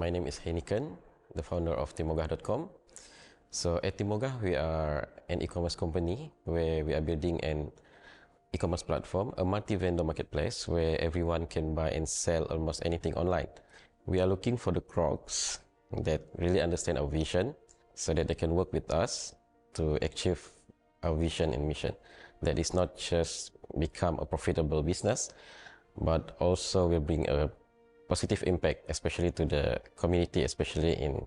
My name is Heineken, the founder of timogah.com. So at Timogah, we are an e-commerce company where we are building an e-commerce platform, a multi-vendor marketplace where everyone can buy and sell almost anything online. We are looking for the Crocs that really understand our vision so that they can work with us to achieve our vision and mission. That is not just become a profitable business, but also will bring a positive impact, especially to the community, especially in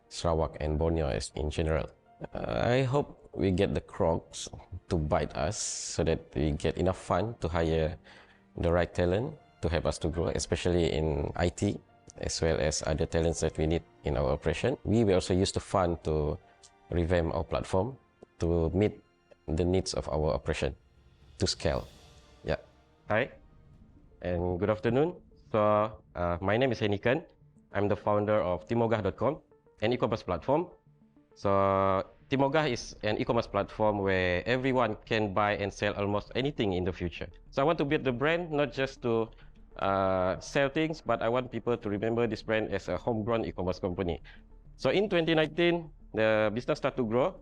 Sarawak and Borneo in general. I hope we get the Crocs to bite us so that we get enough fund to hire the right talent to help us to grow, especially in IT, as well as other talents that we need in our operation. We will also use the fund to revamp our platform to meet the needs of our operation to scale. Yeah. Hi, and good afternoon. So, my name is Heineken. I'm the founder of timogah.com, an e-commerce platform. So, Timogah is an e-commerce platform where everyone can buy and sell almost anything in the future. So I want to build the brand not just to sell things, but I want people to remember this brand as a homegrown e-commerce company. So in 2019, the business started to grow,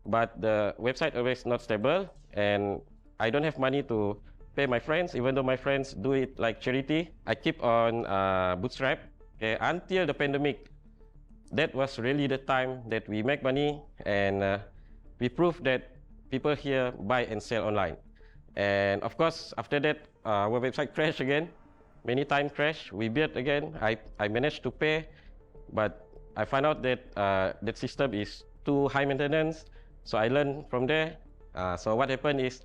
but the website always not stable, and I don't have money to pay my friends, even though my friends do it like charity. I keep on bootstrap, okay, until the pandemic. That was really the time that we make money, and we prove that people here buy and sell online. And of course, after that, our website crashed again, many times crashed. We built again. I managed to pay, but I found out that that system is too high maintenance. So I learned from there. So what happened is,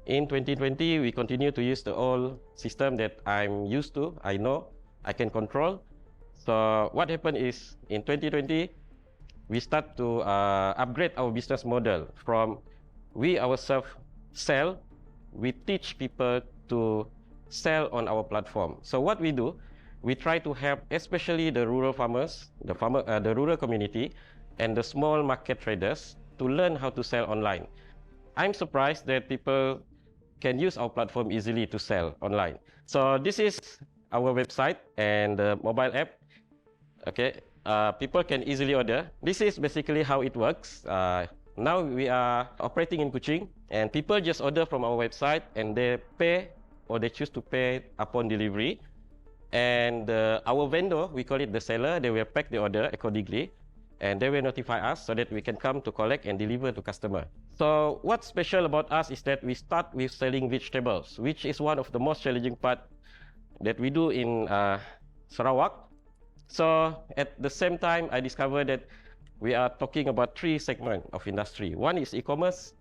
in 2020, we continue to use the old system that I'm used to, I know, I can control. So what happened is, in 2020, we start to upgrade our business model from we ourselves sell, we teach people to sell on our platform. So what we do, we try to help especially the rural farmers, the rural community, and the small market traders to learn how to sell online. I'm surprised that people can use our platform easily to sell online. So this is our website and the mobile app. Okay, people can easily order. This is basically how it works. Now we are operating in Kuching, and people just order from our website and they pay, or they choose to pay upon delivery. And our vendor, we call it the seller, they will pack the order accordingly, and they will notify us so that we can come to collect and deliver to customer. So what's special about us is that we start with selling vegetables, which is one of the most challenging part that we do in Sarawak. So at the same time, I discovered that we are talking about three segments of industry. One is e-commerce,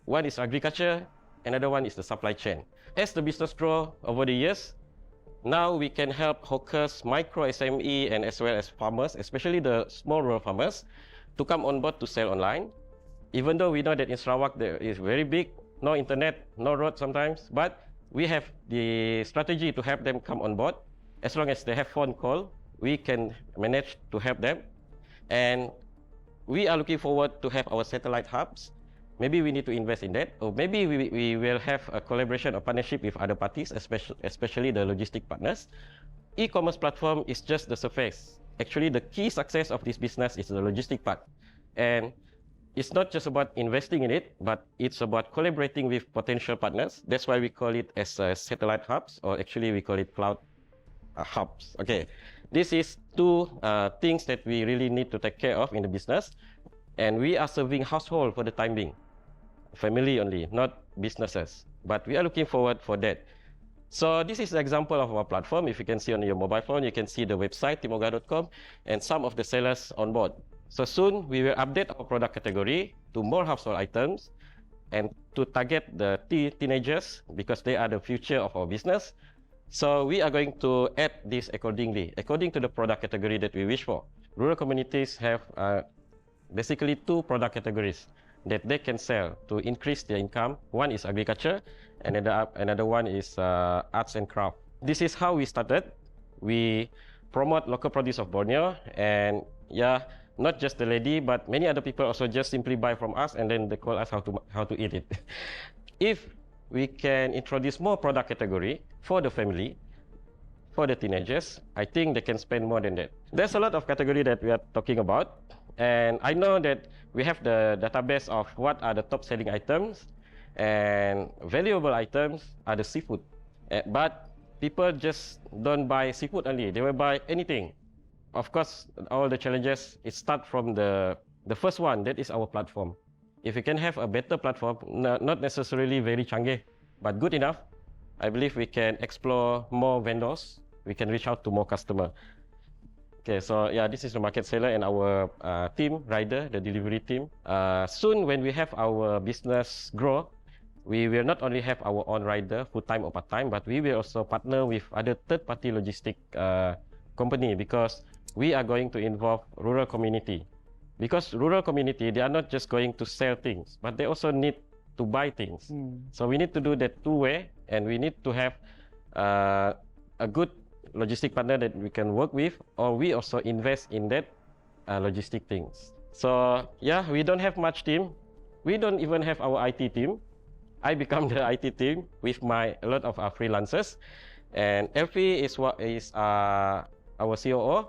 one is agriculture, another one is the supply chain. As the business grows over the years, now we can help hawkers, micro SME, and as well as farmers, especially the small rural farmers, to come on board to sell online. Even though we know that in Sarawak there is very big, no internet, no road sometimes, but we have the strategy to help them come on board. As long as they have phone call, we can manage to help them. And we are looking forward to have our satellite hubs. Maybe we need to invest in that, or maybe we will have a collaboration or partnership with other parties, especially the logistic partners. E-commerce platform is just the surface. Actually, the key success of this business is the logistic part. And it's not just about investing in it, but it's about collaborating with potential partners. That's why we call it as satellite hubs, or actually we call it cloud hubs. Okay, this is two things that we really need to take care of in the business, and we are serving household for the time being, family only, not businesses. But we are looking forward for that. So this is an example of our platform. If you can see on your mobile phone, you can see the website timogah.com and some of the sellers on board. So soon we will update our product category to more household items and to target the teenagers, because they are the future of our business. So we are going to add this accordingly, according to the product category that we wish for. Rural communities have basically two product categories that they can sell to increase their income. One is agriculture, and another one is arts and craft. This is how we started. We promote local produce of Borneo, and yeah, not just the lady, but many other people also just simply buy from us and then they call us how to eat it. If we can introduce more product category for the family, for the teenagers. I think they can spend more than that. There's a lot of category that we are talking about, and I know that we have the database of what are the top selling items, and valuable items are the seafood. But people just don't buy seafood only, they will buy anything. Of course, all the challenges, it start from the first one, that is our platform. If we can have a better platform, not necessarily very canggih, but good enough, I believe we can explore more vendors, we can reach out to more customers. Okay, so yeah, this is the market seller and our team, rider, the delivery team. Soon when we have our business grow, we will not only have our own rider, full-time or part-time, but we will also partner with other third-party logistic company, because we are going to involve rural community. Because rural community, they are not just going to sell things, but they also need to buy things. So we need to do that two-way, and we need to have a good logistic partner that we can work with, or we also invest in that logistic things. So yeah, we don't have much team. We don't even have our IT team. I become the IT team with a lot of our freelancers, and Elfie is our COO.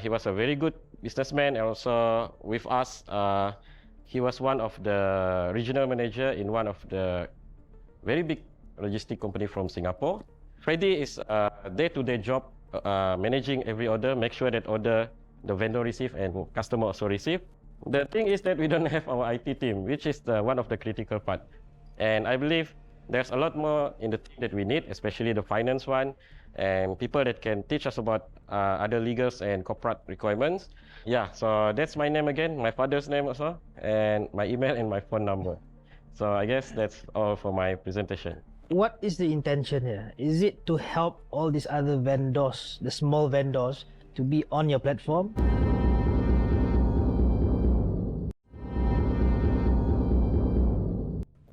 He was a very good businessman, and also with us, he was one of the regional manager in one of the very big logistic company from Singapore. Freddy is a day-to-day job, managing every order, make sure that order the vendor receive and customer also receive. The thing is that we don't have our IT team, which is one of the critical part. And I believe there's a lot more in the team that we need, especially the finance one, and people that can teach us about other legals and corporate requirements. Yeah, so that's my name again, my father's name also, and my email and my phone number. So I guess that's all for my presentation. What is the intention here? Is it to help all these other vendors, the small vendors, to be on your platform?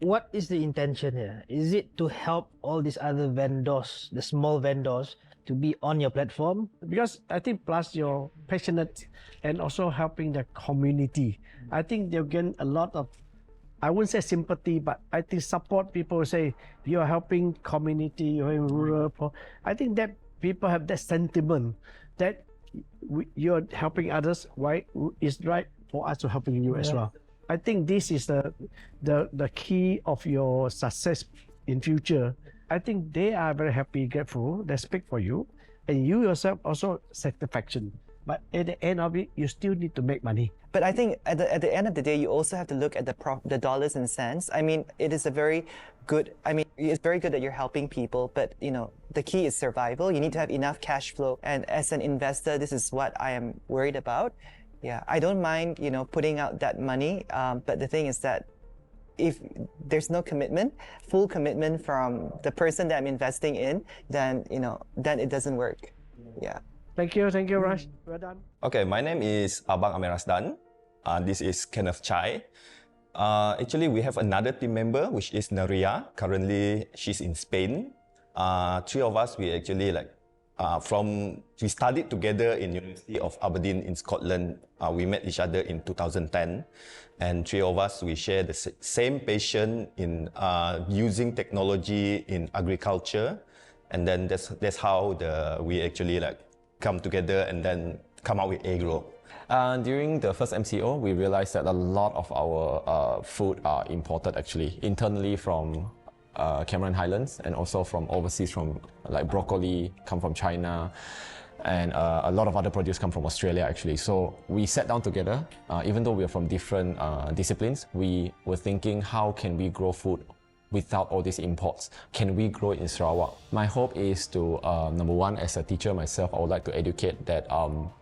What is the intention here? Is it to help all these other vendors, the small vendors, to be on your platform? Because I think plus you're passionate and also helping the community, I think they'll gain a lot of, I wouldn't say sympathy, but I think support. People say you're helping community, you're in rural. I think that people have that sentiment that you're helping others. Why it's right for us to helping you as well. I think this is the key of your success in future. I think they are very happy, grateful. They speak for you, and you yourself also satisfaction. But at the end of it, you still need to make money. But I think at the end of the day, you also have to look at the dollars and cents. I mean, it is a very good. I mean, it's very good that you're helping people, but you know, the key is survival. You need to have enough cash flow. And as an investor, this is what I am worried about. Yeah, I don't mind, you know, putting out that money. But the thing is that if there's no commitment, full commitment from the person that I'm investing in, then you know, then it doesn't work. Yeah. Thank you, Raj. Well done. Okay, my name is Abang Amir Rasdan. This is Kenneth Chai. Actually, we have another team member, which is Naria. Currently, she's in Spain. Three of us, we actually we studied together in University of Aberdeen in Scotland. We met each other in 2010. And three of us, we share the same passion in using technology in agriculture. And then that's how we actually come together and then come out with Agro. During the first MCO, we realized that a lot of our food are imported actually, internally from Cameron Highlands and also from overseas, from like broccoli come from China, and a lot of other produce come from Australia actually. So we sat down together, even though we are from different disciplines, we were thinking how can we grow food without all these imports? Can we grow it in Sarawak? My hope is to, number one, as a teacher myself, I would like to educate that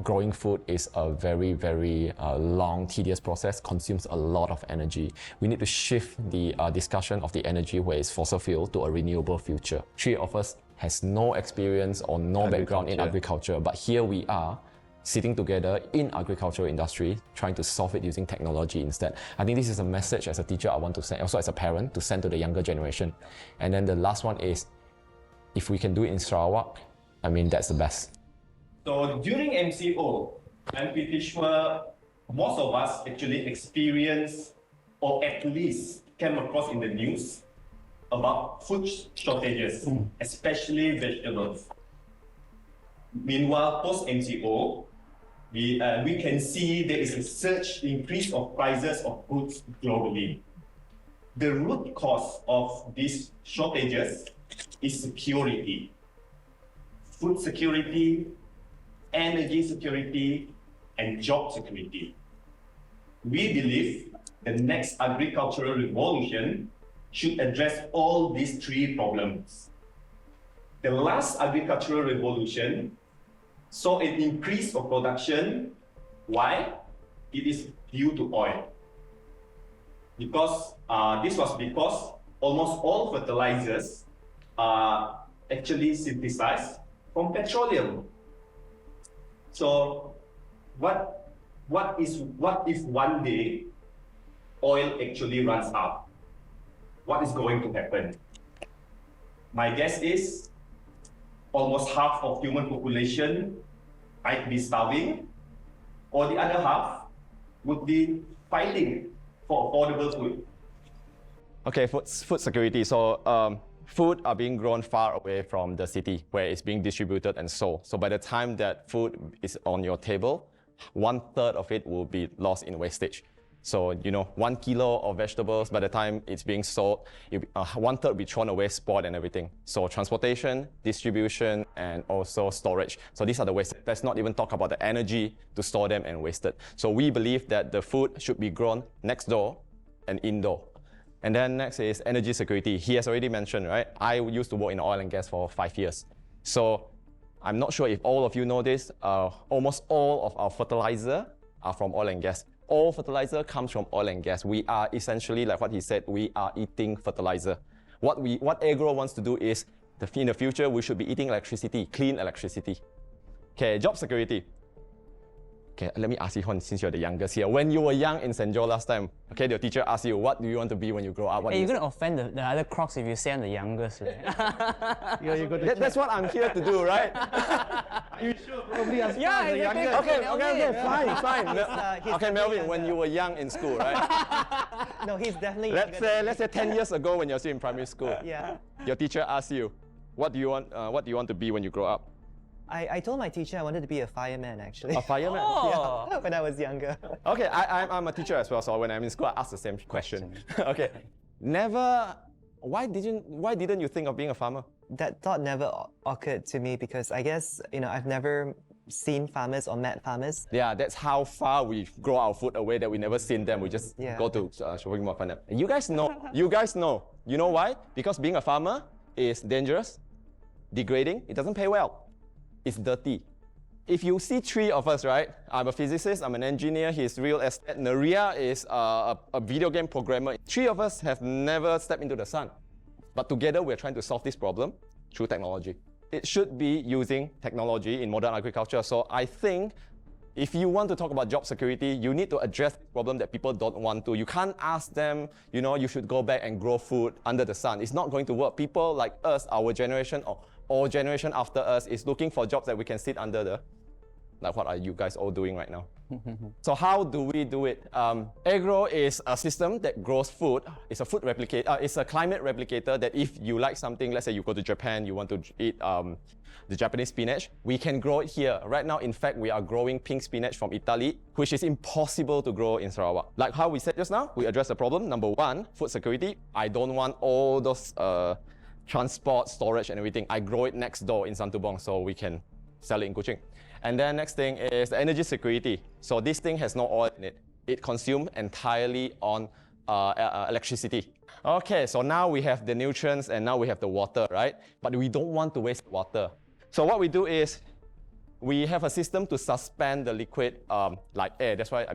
growing food is a very, very long, tedious process, consumes a lot of energy. We need to shift the discussion of the energy where it's fossil fuel to a renewable future. Three of us has no experience or no background in agriculture, but here we are, sitting together in agricultural industry, trying to solve it using technology instead. I think this is a message as a teacher I want to send, also as a parent, to send to the younger generation. And then the last one is, if we can do it in Sarawak, I mean, that's the best. So during MCO, I'm pretty sure most of us actually experienced, or at least came across in the news, about food shortages, especially vegetables. Meanwhile, post MCO, we can see there is a surge increase of prices of goods globally. The root cause of these shortages is security. Food security, energy security, and job security. We believe the next agricultural revolution should address all these three problems. The last agricultural revolution saw an increase of production. Why? It is due to oil. Because this was because almost all fertilizers are actually synthesized from petroleum. So, what if one day oil actually runs out? What is going to happen? My guess is almost half of human population might be starving, or the other half would be fighting for affordable food. Okay, food security. So food are being grown far away from the city where it's being distributed and sold. So by the time that food is on your table, 1/3 of it will be lost in wastage. So, 1 kilo of vegetables, by the time it's being sold, 1/3 will be thrown away, spoiled and everything. So transportation, distribution, and also storage. So these are the wastes. Let's not even talk about the energy to store them and waste it. So we believe that the food should be grown next door and indoor. And then next is energy security. He has already mentioned, right? I used to work in oil and gas for 5 years. So I'm not sure if all of you know this, almost all of our fertilizer are from oil and gas. All fertilizer comes from oil and gas. We are essentially, like what he said, we are eating fertilizer. What agro wants to do is, in the future, we should be eating electricity, clean electricity. Okay, job security. Okay, let me ask you one, since you're the youngest here. When you were young in St. Joe last time, okay, your teacher asked you, what do you want to be when you grow up? Hey, you're going to offend the other Crocs if you say I'm the youngest, right? That's what I'm here to do, right? You should probably ask Yeah, the exactly. youngest. Okay, fine. he's Okay, Melvin, younger. when you were young in school, right? No, he's definitely let's younger say 10 years ago when you're still in primary school. Yeah. Your teacher asked you, what do you want to be when you grow up? I told my teacher I wanted to be a fireman, actually. A fireman? Oh. Yeah, when I was younger. Okay, I'm a teacher as well, so when I'm in school, I ask the same question. Okay, why didn't you think of being a farmer? That thought never occurred to me because I guess, I've never seen farmers or met farmers. Yeah, that's how far we grow our food away that we never seen them. We just go to shopping mall find them. And you guys know. You know why? Because being a farmer is dangerous, degrading. It doesn't pay well. It's dirty. If you see three of us, right? I'm a physicist, I'm an engineer, he's real estate. Naria is a video game programmer. Three of us have never stepped into the sun. But together, we're trying to solve this problem through technology. It should be using technology in modern agriculture. So I think if you want to talk about job security, you need to address the problem that people don't want to. You can't ask them, you should go back and grow food under the sun. It's not going to work. People like us, our generation, or generation after us is looking for jobs that we can sit under the, like what are you guys all doing right now? So how do we do it? Agro is a system that grows food. It's a food replicator. It's a climate replicator that if you like something, let's say you go to Japan, you want to eat the Japanese spinach, we can grow it here. Right now, in fact, we are growing pink spinach from Italy, which is impossible to grow in Sarawak. Like how we said just now, we address the problem. Number one, food security. I don't want all those transport, storage, and everything. I grow it next door in Santubong so we can sell it in Kuching. And then next thing is the energy security. So this thing has no oil in it. It consumes entirely on electricity. Okay, so now we have the nutrients and now we have the water, right? But we don't want to waste water. So what we do is we have a system to suspend the liquid like air. That's why,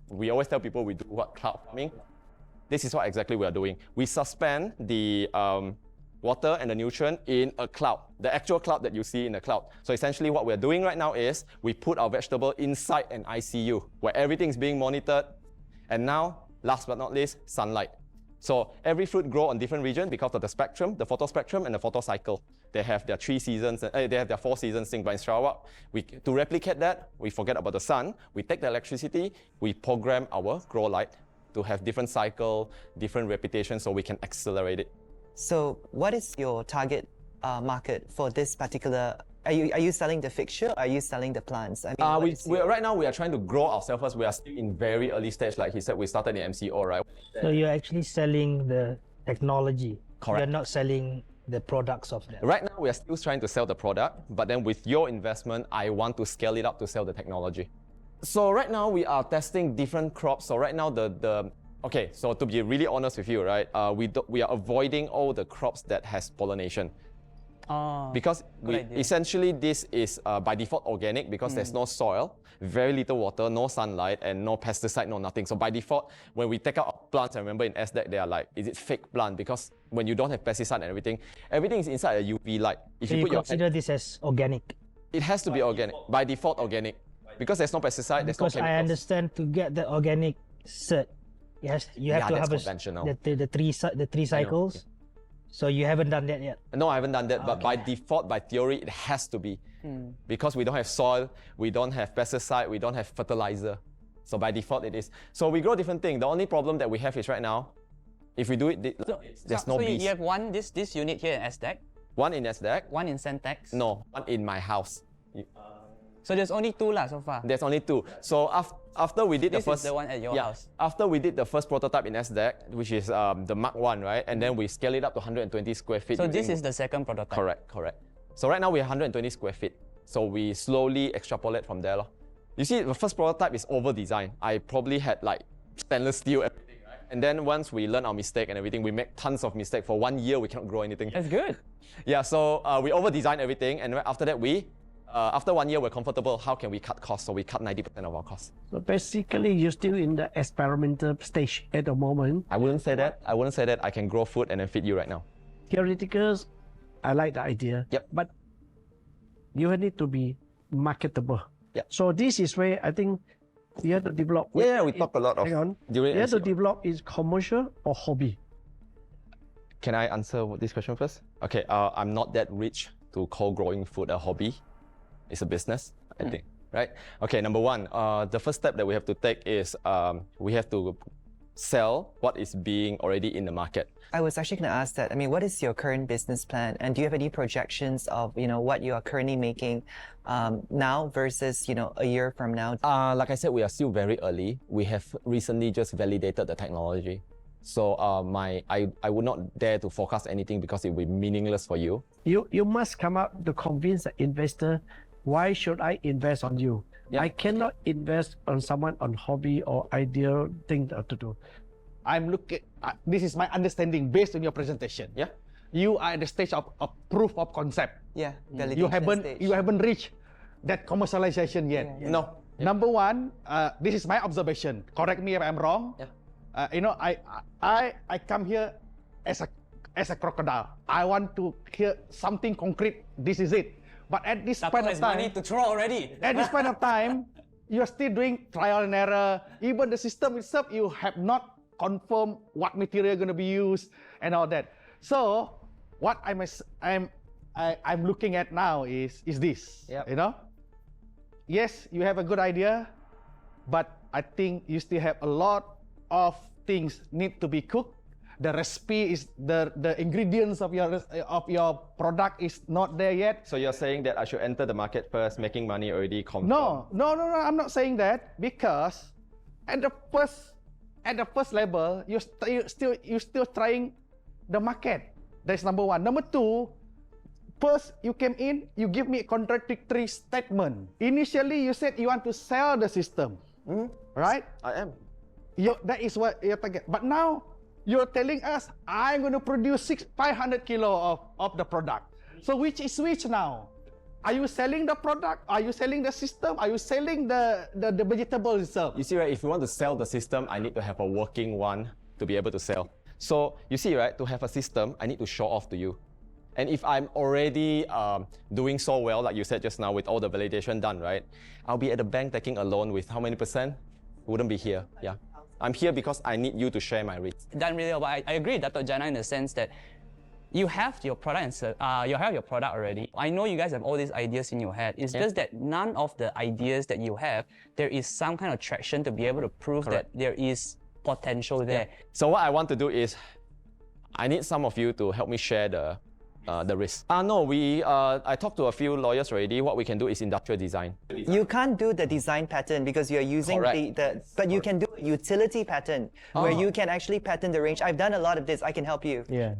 we always tell people we do cloud farming. This is what exactly we are doing. We suspend the water and the nutrient in a cloud, the actual cloud that you see in the cloud. So essentially what we're doing right now is we put our vegetable inside an ICU where everything is being monitored. And now, last but not least, sunlight. So every fruit grows on different regions because of the spectrum, the photospectrum and the photocycle. They have their 3 seasons, they have their 4 seasons thing. But in Sarawak, to replicate that, we forget about the sun. We take the electricity, we program our grow light to have different cycle, different repetition so we can accelerate it. So what is your target market for this particular Are you selling the fixture? Or are you selling the plants? I mean, what is your- Right now we are trying to grow ourselves first. We are still in very early stage. Like he said, we started in MCO, right? So you're actually selling the technology. Correct. You're not selling the products of that. Right now we are still trying to sell the product, but then with your investment, I want to scale it up to sell the technology. So right now we are testing different crops. So right now okay, so to be really honest with you, right, we are avoiding all the crops that has pollination. Oh, Because good idea. essentially this is by default organic because there's no soil, very little water, no sunlight, and no pesticide, no nothing. So by default, when we take out plants, I remember in SDEC, they are like, is it fake plant? Because when you don't have pesticide and everything is inside a UV light. If So you put your consider this as organic? it has to be organic, by default organic. Because there's no pesticide, there's no Because chemicals. I understand to get the organic cert, you have Yeah, to that's harvest conventional. the three cycles. So you haven't done that yet. No, I haven't done that, but by default, by theory, it has to be. Because we don't have soil, we don't have pesticide, we don't have fertilizer. So by default, it is. So we grow different things. The only problem that we have is right now, if we do it, there's no so bees. you have one this unit here in SDEC, One in SDEC, one in Centex. no, one in my house. So there's only two lah so far. There's only two. So after we did This the is first, the one at your house. After we did the first prototype in SDEC, which is the Mark 1, right? And then we scale it up to 120 square feet. So this using- is the second prototype. Correct. So right now we have 120 square feet. So we slowly extrapolate from there. You see, the first prototype is over-designed. I probably had like stainless steel, everything, right? And then once we learn our mistake and everything, we make tons of mistakes. For 1 year, we cannot grow anything. That's good. Yeah, so we over-designed everything. And after that, after 1 year, we're comfortable. How can we cut costs? So we cut 90% of our costs. So basically, you're still in the experimental stage at the moment. I wouldn't say that. I can grow food and then feed you right now. Theoreticals, I like the idea. Yep. But you need to be marketable. Yep. So this is where I think you have to develop. Yeah, we talk a lot of Hang on. during You have to MCO. develop is commercial or hobby. Can I answer this question first? Okay, I'm not that rich to call growing food a hobby. It's a business, I think, right? Okay, number one, the first step that we have to take is we have to sell what is being already in the market. I was actually going to ask that. I mean, what is your current business plan, and do you have any projections of what you are currently making now versus a year from now? Like I said, we are still very early. We have recently just validated the technology. So I would not dare to forecast anything because it would be meaningless for you. You must come up to convince the investor, why should I invest on you? Yeah. I cannot invest on someone on hobby or ideal thing to do. I'm looking. This is my understanding based on your presentation. Yeah. You are at the stage of proof of concept. Yeah, You validation stage. haven't reached that commercialization yet. Yeah. No. Number one, this is my observation. Correct me if I'm wrong. Yeah. I come here as a crocodile. I want to hear something concrete. This is it. But at this point of has money time, to throw already. at this point of time, you're still doing trial and error. Even the system itself, you have not confirmed what material going to be used and all that. So what I'm looking at now is this. Yep. Yes, you have a good idea, but I think you still have a lot of things need to be cooked. The recipe is the ingredients of your product is not there yet. So you're saying that I should enter the market first, making money already confirmed? No. I'm not saying that, because at the first level, you're still trying the market. That's number one. Number two, first you came in, you give me a contradictory statement. Initially, you said you want to sell the system, right? I am. That is what you're target. But now you're telling us I'm going to produce 500 kilo of the product. So which is which now? Are you selling the product? Are you selling the system? Are you selling the vegetable itself? You see, right, if you want to sell the system, I need to have a working one to be able to sell. So you see, right, to have a system, I need to show off to you. And if I'm already doing so well, like you said just now, with all the validation done, right, I'll be at the bank taking a loan with how many percent? Wouldn't be here, yeah. I'm here because I need you to share my risks. Done really well, but I agree with Dato' Jana in the sense that you have your product you have your product already. I know you guys have all these ideas in your head. It's just that none of the ideas that you have, there is some kind of traction to be able to prove Correct. that there is potential there. So what I want to do is, I need some of you to help me share the the risk. No, I talked to a few lawyers already. What we can do is industrial design. You can't do the design pattern because you're using but you can do a utility pattern where you can actually pattern the range. I've done a lot of this. I can help you. Yeah.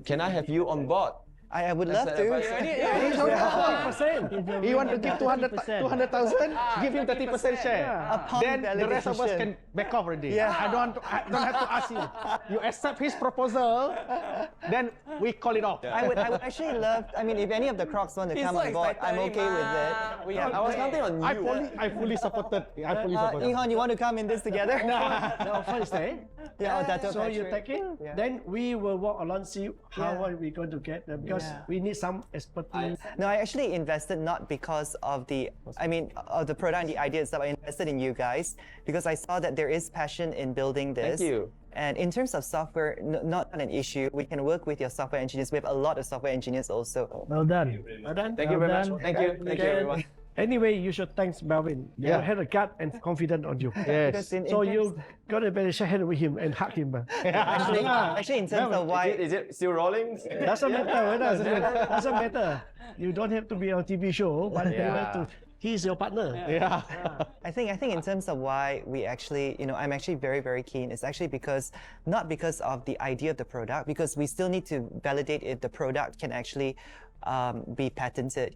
Can I have you on board? I would love to. He's only 40%. You want to give 200,000? Give him 30% share. Upon Then the rest of us validation. can back off already. Yeah. I don't have to ask you. You accept his proposal, then we call it off. I would actually love, I mean, if any of the Crocs want to come on board, I'm okay with it. I was counting on you. I fully supported. I fully supported. Ihon, you want to come in this together? The offer is there. Yeah, Dato So you Patrick. take it, Yeah. then we will walk along, see how Yeah. are we going to get them, because Yeah. we need some expertise. No, I actually invested not because of the product and the idea itself. I invested in you guys because I saw that there is passion in building this. Thank you. And in terms of software, not an issue. We can work with your software engineers. We have a lot of software engineers also. Well done. Well done. Thank you very much. Thank you. Thank you, everyone. Anyway, you should thank Melvin. You Yeah. had a gut and confident on you. Because in So terms- you got a better shake hand with him and hug him. actually, in terms of why, Is it still rolling? Doesn't matter. Doesn't matter. You don't have to be on TV show, but you have to. He's your partner. Yeah. I think in terms of why we actually, I'm actually very, very keen. It's actually not because of the idea of the product, because we still need to validate if the product can actually be patented,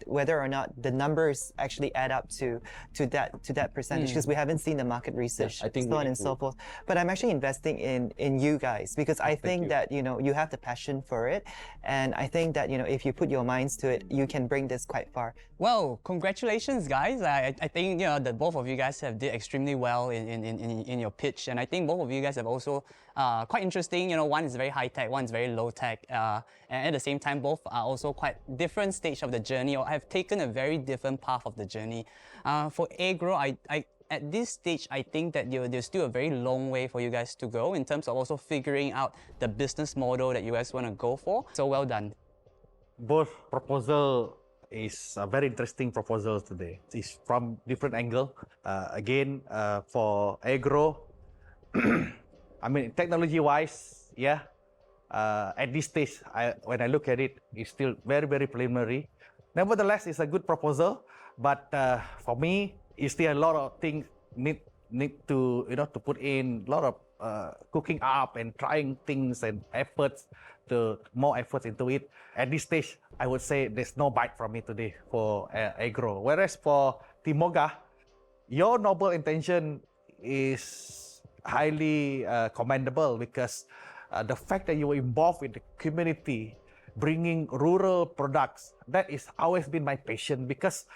whether or not the numbers actually add up to that percentage, because we haven't seen the market research, I think so we on and need so to. forth. But I'm actually investing in you guys because I think you. that you have the passion for it, and I think that if you put your minds to it, you can bring this quite far. Well, congratulations, guys. I think that both of you guys have did extremely well in your pitch, and I think both of you guys have also quite interesting. One is very high tech, one is very low tech, and at the same time, both are also quite different stage of the journey, or have taken a very different path of the journey. For Agro, at this stage, I think that there's still a very long way for you guys to go in terms of also figuring out the business model that you guys want to go for. So well done. Both proposal is a very interesting proposal today. It's from different angle. Again, for Agro, I mean, technology-wise, yeah. At this stage, when I look at it, it's still very, very preliminary. Nevertheless, it's a good proposal, but for me, it's still a lot of things need to to put in a lot of cooking up and trying things and more efforts into it. At this stage, I would say there's no bite from me today for Agro. Whereas for Timoga, your noble intention is highly commendable, because the fact that you were involved with the community, bringing rural products, that is always been my passion, because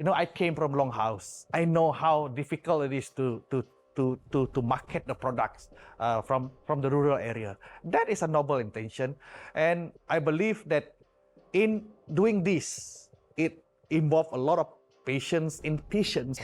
I came from Longhouse. I know how difficult it is to market the products from the rural area. That is a noble intention, and I believe that in doing this, it involves a lot of patience.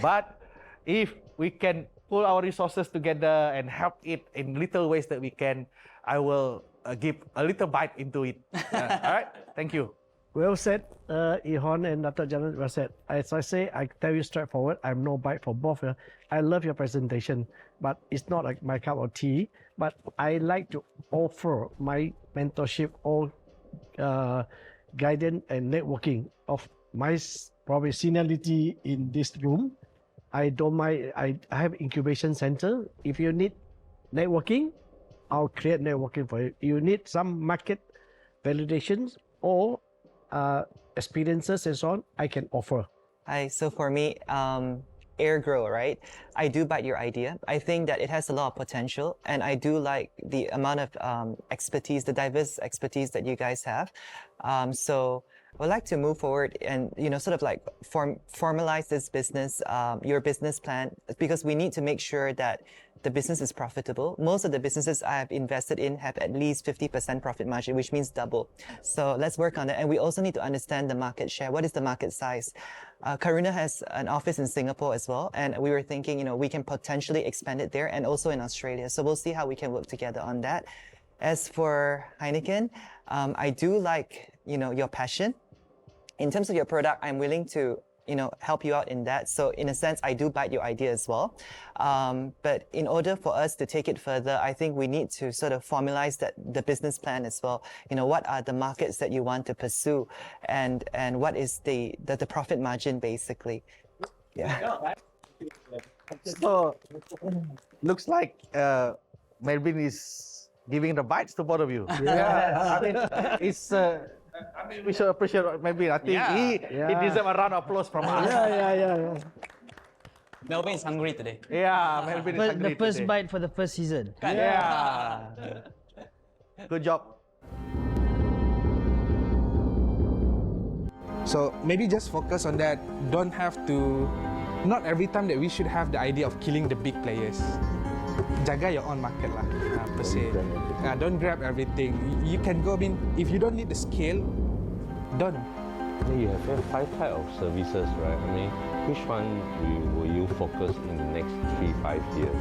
But if we can pull our resources together and help it in little ways that we can, I will give a little bite into it. All right, thank you. Well said, Ihon and Dato' Janet. Well said. As I say, I tell you straightforward, I'm no bite for both. I love your presentation, but it's not like my cup of tea. But I like to offer my mentorship or guidance and networking of my probably seniority in this room. I don't mind. I have incubation center. If you need networking, I'll create networking for you. You need some market validations or experiences and so on, I can offer. So for me, air grow, right? I do bite your idea. I think that it has a lot of potential, and I do like the amount of expertise, the diverse expertise that you guys have. So I would like to move forward and sort of like formalize this business, your business plan, because we need to make sure that the business is profitable. Most of the businesses I have invested in have at least 50% profit margin, which means double. So let's work on it. And we also need to understand the market share. What is the market size? Karuna has an office in Singapore as well. And we were thinking, we can potentially expand it there and also in Australia. So we'll see how we can work together on that. As for Heineken, I do like, your passion. In terms of your product, I'm willing to, help you out in that. So in a sense, I do bite your idea as well. But in order for us to take it further, I think we need to sort of formalize the business plan as well. What are the markets that you want to pursue, and what is the profit margin basically? Yeah. So looks like Melvin is giving the bites to both of you. Yeah, I mean, it's. We should appreciate Melvin. I think he deserves a round of applause from us. Yeah. Melvin is hungry today. Yeah, Melvin is hungry The first today. bite for the first season. Yeah. Good job. So maybe just focus on that. Don't have to, not every time that we should have the idea of killing the big players. Jaga your own market lah, per se. Don't grab everything. You can go, if you don't need the scale, don't. You have 5 types of services, right? Which one will you focus in the next 3-5 years?